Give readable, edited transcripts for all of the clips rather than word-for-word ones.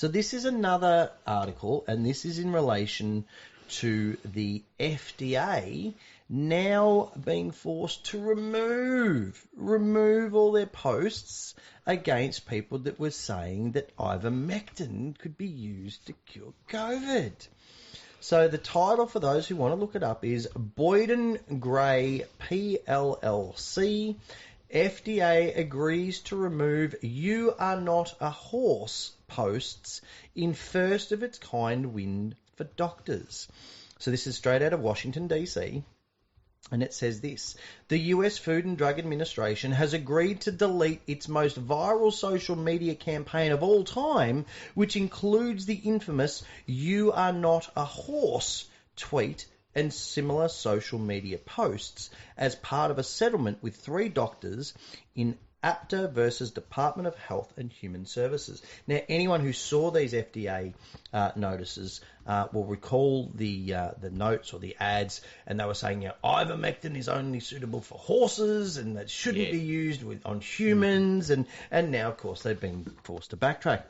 So this is another article, and this is in relation to the FDA now being forced to remove all their posts against people that were saying that ivermectin could be used to cure COVID. So the title, for those who want to look it up, is Boyden Gray PLLC. FDA agrees to remove "You are not a horse" posts in first of its kind win for doctors. So this is straight out of Washington, D.C., and it says this: the US Food and Drug Administration has agreed to delete its most viral social media campaign of all time, which includes the infamous "You are not a horse" tweet and similar social media posts, as part of a settlement with 3 doctors in APTA versus Department of Health and Human Services. Now, anyone who saw these FDA notices will recall the notes or the ads, and they were saying, ivermectin is only suitable for horses and that shouldn't be used on humans, and now, of course, they've been forced to backtrack.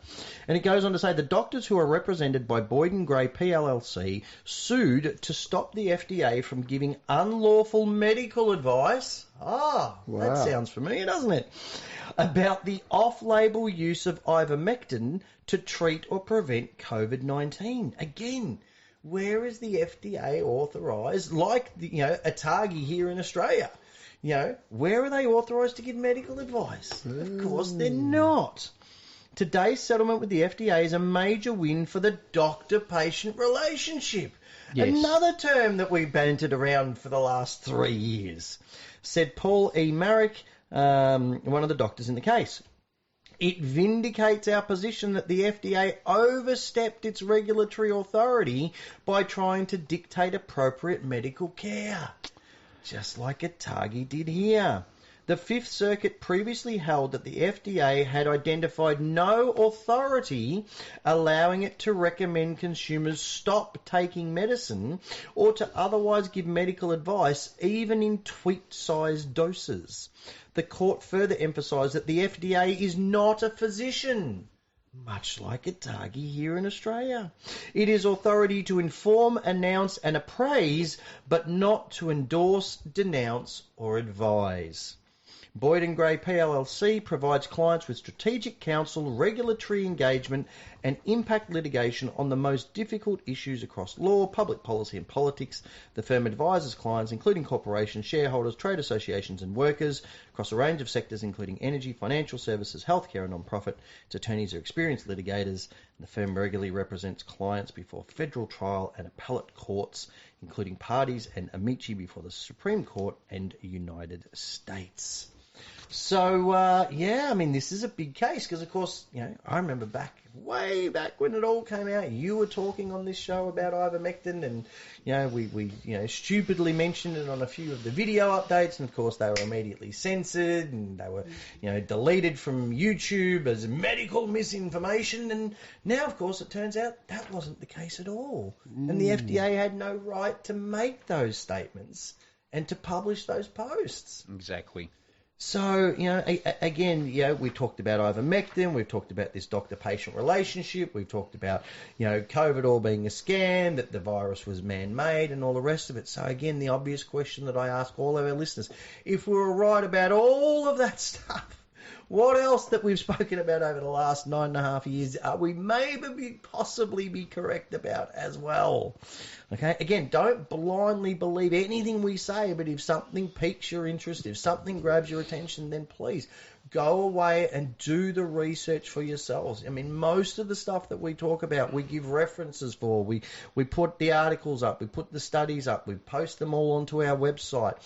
And it goes on to say the doctors who are represented by Boyden Gray PLLC sued to stop the FDA from giving unlawful medical advice. That sounds familiar, doesn't it? About the off-label use of ivermectin to treat or prevent COVID-19. Again, where is the FDA authorised, like ATAGI here in Australia? Where are they authorised to give medical advice? Of course they're not. Today's settlement with the FDA is a major win for the doctor-patient relationship. Yes. Another term that we've bantered around for the last 3 years, said Paul E. Marek, one of the doctors in the case. It vindicates our position that the FDA overstepped its regulatory authority by trying to dictate appropriate medical care, just like ATAGI did here. The Fifth Circuit previously held that the FDA had identified no authority allowing it to recommend consumers stop taking medicine or to otherwise give medical advice, even in tweet-sized doses. The court further emphasised that the FDA is not a physician, much like ATAGI here in Australia. It is authority to inform, announce and appraise, but not to endorse, denounce or advise. Boyden Gray PLLC provides clients with strategic counsel, regulatory engagement and impact litigation on the most difficult issues across law, public policy and politics. The firm advises clients, including corporations, shareholders, trade associations and workers, across a range of sectors including energy, financial services, healthcare and non-profit. Its attorneys are experienced litigators, and the firm regularly represents clients before federal trial and appellate courts, including parties and amici before the Supreme Court and United States. So, this is a big case because, of course, I remember way back when it all came out, you were talking on this show about ivermectin and, we stupidly mentioned it on a few of the video updates and, of course, they were immediately censored and they were, deleted from YouTube as medical misinformation. And now, of course, it turns out that wasn't the case at all. And the FDA had no right to make those statements and to publish those posts. Exactly. So, again, we talked about ivermectin, we've talked about this doctor-patient relationship, we've talked about, COVID all being a scam, that the virus was man-made and all the rest of it. So, again, the obvious question that I ask all of our listeners, if we were right about all of that stuff, what else that we've spoken about over the last 9.5 years are we maybe possibly be correct about as well? Okay, again, don't blindly believe anything we say, but if something piques your interest, if something grabs your attention, then please go away and do the research for yourselves. I mean, most of the stuff that we talk about, we give references for. We put the articles up, we put the studies up, we post them all onto our website.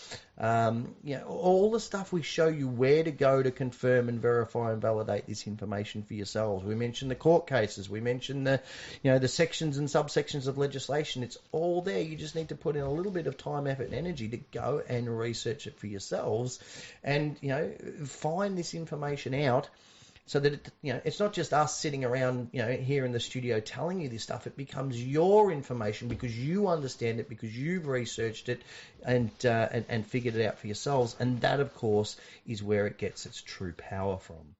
All the stuff we show you where to go to confirm and verify and validate this information for yourselves. We mentioned the court cases, we mentioned the sections and subsections of legislation. It's all there. You just need to put in a little bit of time, effort and energy to go and research it for yourselves and, find this information out so that, it's not just us sitting around, here in the studio telling you this stuff. It becomes your information because you understand it, because you've researched it and figured it out for yourselves. And that, of course, is where it gets its true power from.